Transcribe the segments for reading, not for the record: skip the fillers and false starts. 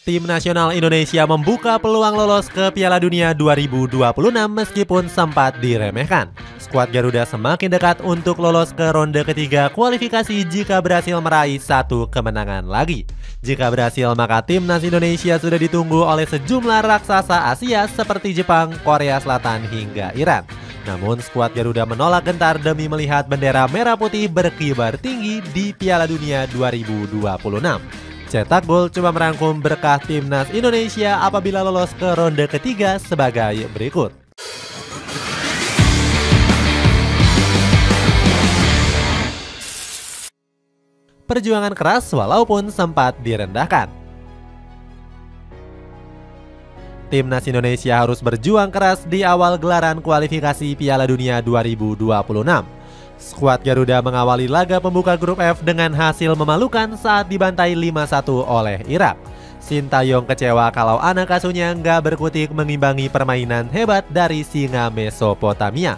Tim nasional Indonesia membuka peluang lolos ke Piala Dunia 2026 meskipun sempat diremehkan. Skuad Garuda semakin dekat untuk lolos ke ronde ketiga kualifikasi jika berhasil meraih satu kemenangan lagi. Jika berhasil, maka timnas Indonesia sudah ditunggu oleh sejumlah raksasa Asia seperti Jepang, Korea Selatan hingga Iran. Namun skuad Garuda menolak gentar demi melihat bendera merah putih berkibar tinggi di Piala Dunia 2026. Cetak Gol coba merangkum berkah timnas Indonesia apabila lolos ke ronde ketiga sebagai berikut. Perjuangan keras walaupun sempat direndahkan. Timnas Indonesia harus berjuang keras di awal gelaran kualifikasi Piala Dunia 2026. Skuad Garuda mengawali laga pembuka grup F dengan hasil memalukan saat dibantai 5-1 oleh Irak. Sintayong kecewa kalau anak asuhnya nggak berkutik mengimbangi permainan hebat dari singa Mesopotamia.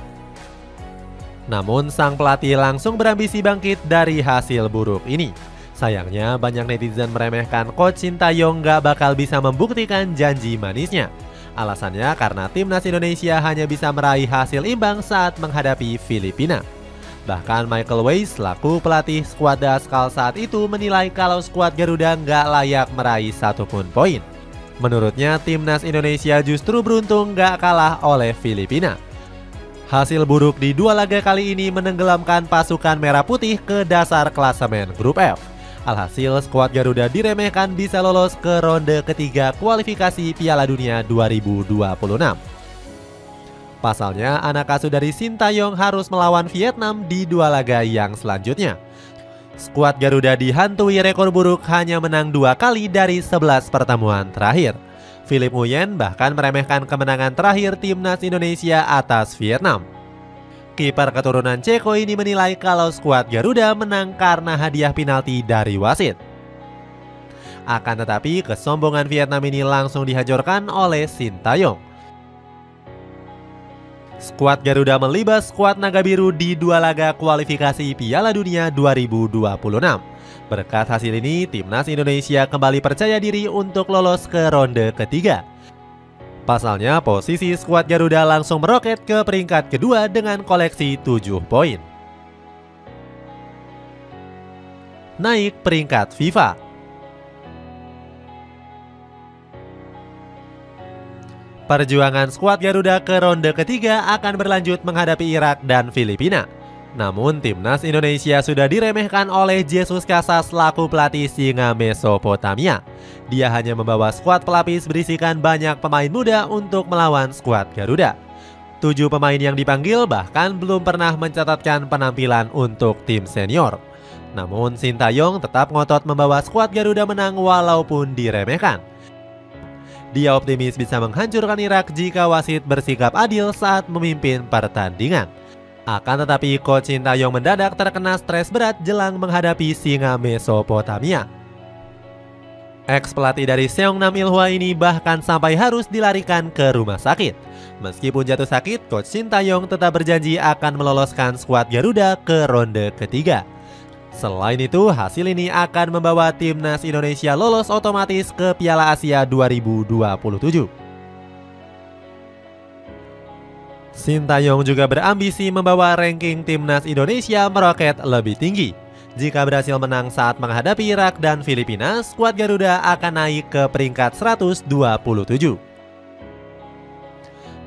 Namun sang pelatih langsung berambisi bangkit dari hasil buruk ini. Sayangnya banyak netizen meremehkan coach Sintayong nggak bakal bisa membuktikan janji manisnya. Alasannya karena timnas Indonesia hanya bisa meraih hasil imbang saat menghadapi Filipina. Bahkan Michael Weiss selaku pelatih skuad Daskal saat itu menilai kalau skuad Garuda nggak layak meraih satupun poin. Menurutnya timnas Indonesia justru beruntung nggak kalah oleh Filipina. Hasil buruk di dua laga kali ini menenggelamkan pasukan merah putih ke dasar klasemen grup F. Alhasil skuad Garuda diremehkan bisa lolos ke ronde ketiga kualifikasi Piala Dunia 2026. Pasalnya, anak asuh dari Sintayong harus melawan Vietnam di dua laga yang selanjutnya. Skuad Garuda dihantui rekor buruk hanya menang 2 kali dari 11 pertemuan terakhir. Philip Nguyen bahkan meremehkan kemenangan terakhir timnas Indonesia atas Vietnam. Kiper keturunan Ceko ini menilai kalau skuad Garuda menang karena hadiah penalti dari wasit. Akan tetapi, kesombongan Vietnam ini langsung dihancurkan oleh Sintayong. Skuad Garuda melibas skuad Naga Biru di dua laga kualifikasi Piala Dunia 2026. Berkat hasil ini, timnas Indonesia kembali percaya diri untuk lolos ke ronde ketiga. Pasalnya, posisi skuad Garuda langsung meroket ke peringkat kedua dengan koleksi 7 poin. Naik peringkat FIFA. Perjuangan skuad Garuda ke ronde ketiga akan berlanjut menghadapi Irak dan Filipina. Namun timnas Indonesia sudah diremehkan oleh Jesus Casas selaku pelatih singa Mesopotamia. Dia hanya membawa skuad pelapis berisikan banyak pemain muda untuk melawan skuad Garuda. 7 pemain yang dipanggil bahkan belum pernah mencatatkan penampilan untuk tim senior. Namun Sintayong tetap ngotot membawa skuad Garuda menang walaupun diremehkan. Dia optimis bisa menghancurkan Irak jika wasit bersikap adil saat memimpin pertandingan. Akan tetapi coach Sintayong mendadak terkena stres berat jelang menghadapi singa Mesopotamia. Ex-pelatih dari Seongnam Ilhwa ini bahkan sampai harus dilarikan ke rumah sakit. Meskipun jatuh sakit, coach Sintayong tetap berjanji akan meloloskan skuad Garuda ke ronde ketiga. Selain itu, hasil ini akan membawa timnas Indonesia lolos otomatis ke Piala Asia 2027. Sintayong juga berambisi membawa ranking timnas Indonesia meroket lebih tinggi. Jika berhasil menang saat menghadapi Irak dan Filipina, skuad Garuda akan naik ke peringkat 127.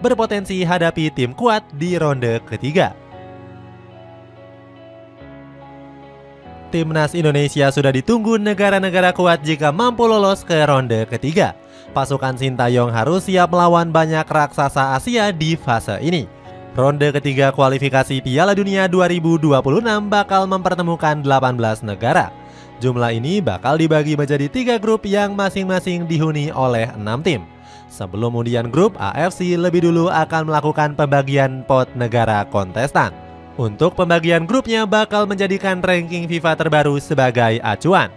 Berpotensi hadapi tim kuat di ronde ketiga. Timnas Indonesia sudah ditunggu negara-negara kuat jika mampu lolos ke ronde ketiga. Pasukan Sintayong harus siap melawan banyak raksasa Asia di fase ini. Ronde ketiga kualifikasi Piala Dunia 2026 bakal mempertemukan 18 negara. Jumlah ini bakal dibagi menjadi 3 grup yang masing-masing dihuni oleh 6 tim. Sebelum undian grup, AFC lebih dulu akan melakukan pembagian pot negara kontestan. Untuk pembagian grupnya bakal menjadikan ranking FIFA terbaru sebagai acuan.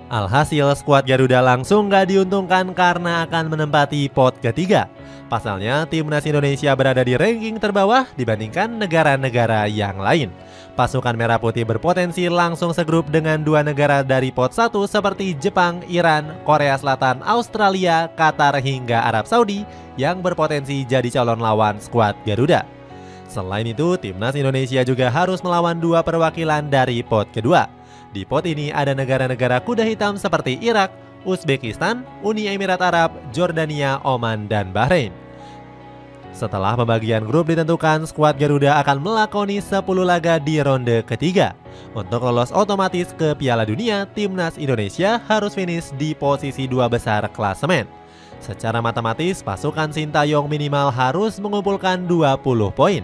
Alhasil skuad Garuda langsung gak diuntungkan karena akan menempati pot ketiga. Pasalnya timnas Indonesia berada di ranking terbawah dibandingkan negara-negara yang lain. Pasukan Merah Putih berpotensi langsung segrup dengan dua negara dari pot 1 seperti Jepang, Iran, Korea Selatan, Australia, Qatar hingga Arab Saudi yang berpotensi jadi calon lawan skuad Garuda. Selain itu, timnas Indonesia juga harus melawan dua perwakilan dari pot kedua. Di pot ini ada negara-negara kuda hitam seperti Irak, Uzbekistan, Uni Emirat Arab, Jordania, Oman, dan Bahrain. Setelah pembagian grup ditentukan, skuad Garuda akan melakoni 10 laga di ronde ketiga. Untuk lolos otomatis ke Piala Dunia, timnas Indonesia harus finish di posisi 2 besar klasemen. Secara matematis, pasukan Sintayong minimal harus mengumpulkan 20 poin.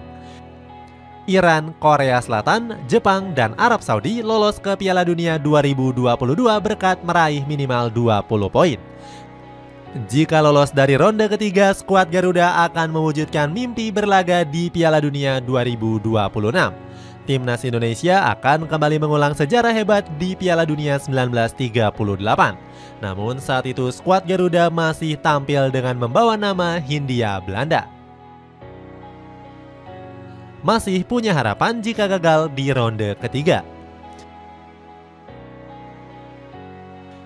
Iran, Korea Selatan, Jepang, dan Arab Saudi lolos ke Piala Dunia 2022 berkat meraih minimal 20 poin. Jika lolos dari ronde ketiga, skuad Garuda akan mewujudkan mimpi berlaga di Piala Dunia 2026. Timnas Indonesia akan kembali mengulang sejarah hebat di Piala Dunia 1938. Namun saat itu skuad Garuda masih tampil dengan membawa nama Hindia Belanda. Masih punya harapan jika gagal di ronde ketiga.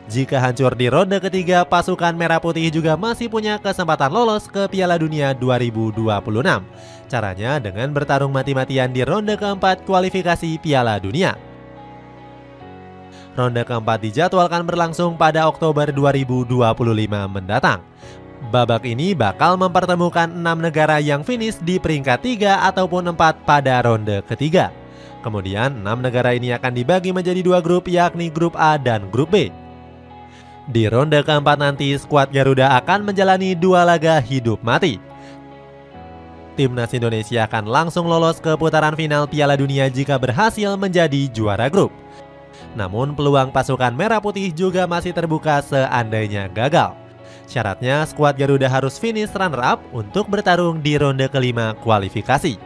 Jika hancur di ronde ketiga, pasukan Merah Putih juga masih punya kesempatan lolos ke Piala Dunia 2026. Caranya dengan bertarung mati-matian di ronde keempat kualifikasi Piala Dunia. Ronde keempat dijadwalkan berlangsung pada Oktober 2025 mendatang. Babak ini bakal mempertemukan 6 negara yang finish di peringkat 3 ataupun 4 pada ronde ketiga. Kemudian 6 negara ini akan dibagi menjadi 2 grup, yakni grup A dan grup B. Di ronde keempat nanti skuad Garuda akan menjalani 2 laga hidup mati. Timnas Indonesia akan langsung lolos ke putaran final Piala Dunia jika berhasil menjadi juara grup. Namun peluang pasukan Merah Putih juga masih terbuka seandainya gagal. Syaratnya skuad Garuda harus finish runner-up untuk bertarung di ronde kelima kualifikasi.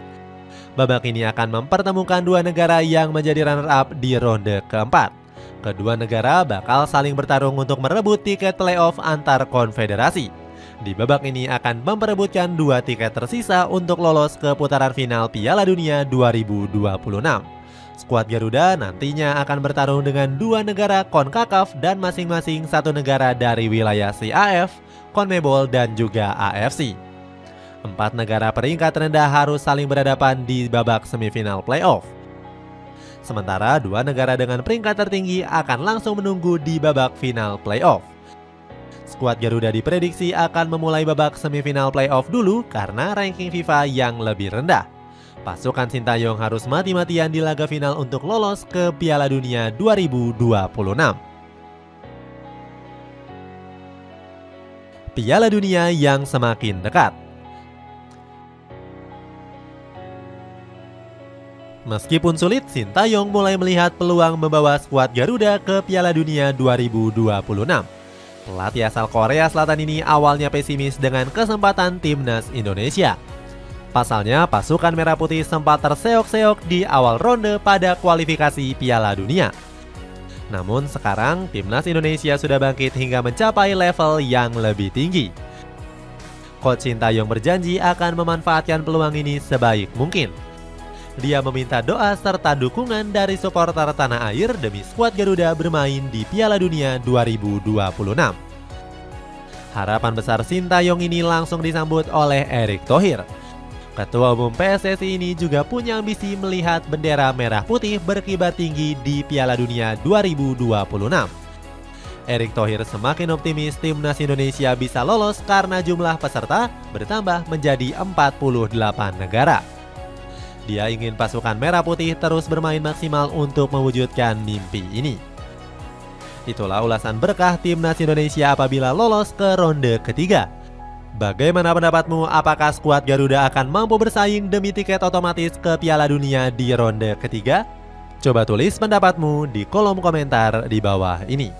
Babak ini akan mempertemukan 2 negara yang menjadi runner-up di ronde keempat. Kedua negara bakal saling bertarung untuk merebut tiket playoff antar konfederasi. Di babak ini akan memperebutkan 2 tiket tersisa untuk lolos ke putaran final Piala Dunia 2026. Skuad Garuda nantinya akan bertarung dengan 2 negara CONCACAF dan masing-masing 1 negara dari wilayah CAF, CONMEBOL, dan juga AFC. 4 negara peringkat rendah harus saling berhadapan di babak semifinal playoff. Sementara 2 negara dengan peringkat tertinggi akan langsung menunggu di babak final playoff. Skuad Garuda diprediksi akan memulai babak semifinal playoff dulu karena ranking FIFA yang lebih rendah. Pasukan Sintayong harus mati-matian di laga final untuk lolos ke Piala Dunia 2026. Piala Dunia yang semakin dekat. Meskipun sulit, Sintayong mulai melihat peluang membawa skuad Garuda ke Piala Dunia 2026. Pelatih asal Korea Selatan ini awalnya pesimis dengan kesempatan timnas Indonesia. Pasalnya, pasukan Merah Putih sempat terseok-seok di awal ronde pada kualifikasi Piala Dunia. Namun sekarang, timnas Indonesia sudah bangkit hingga mencapai level yang lebih tinggi. Coach Sintayong berjanji akan memanfaatkan peluang ini sebaik mungkin. Dia meminta doa serta dukungan dari supporter tanah air demi skuad Garuda bermain di Piala Dunia 2026. Harapan besar Sintayong ini langsung disambut oleh Erick Thohir. Ketua Umum PSSI ini juga punya ambisi melihat bendera merah putih berkibar tinggi di Piala Dunia 2026. Erick Thohir semakin optimis timnas Indonesia bisa lolos karena jumlah peserta bertambah menjadi 48 negara. Dia ingin pasukan merah putih terus bermain maksimal untuk mewujudkan mimpi ini. Itulah ulasan berkah timnas Indonesia apabila lolos ke ronde ketiga. Bagaimana pendapatmu? Apakah skuad Garuda akan mampu bersaing demi tiket otomatis ke Piala Dunia di ronde ketiga? Coba tulis pendapatmu di kolom komentar di bawah ini.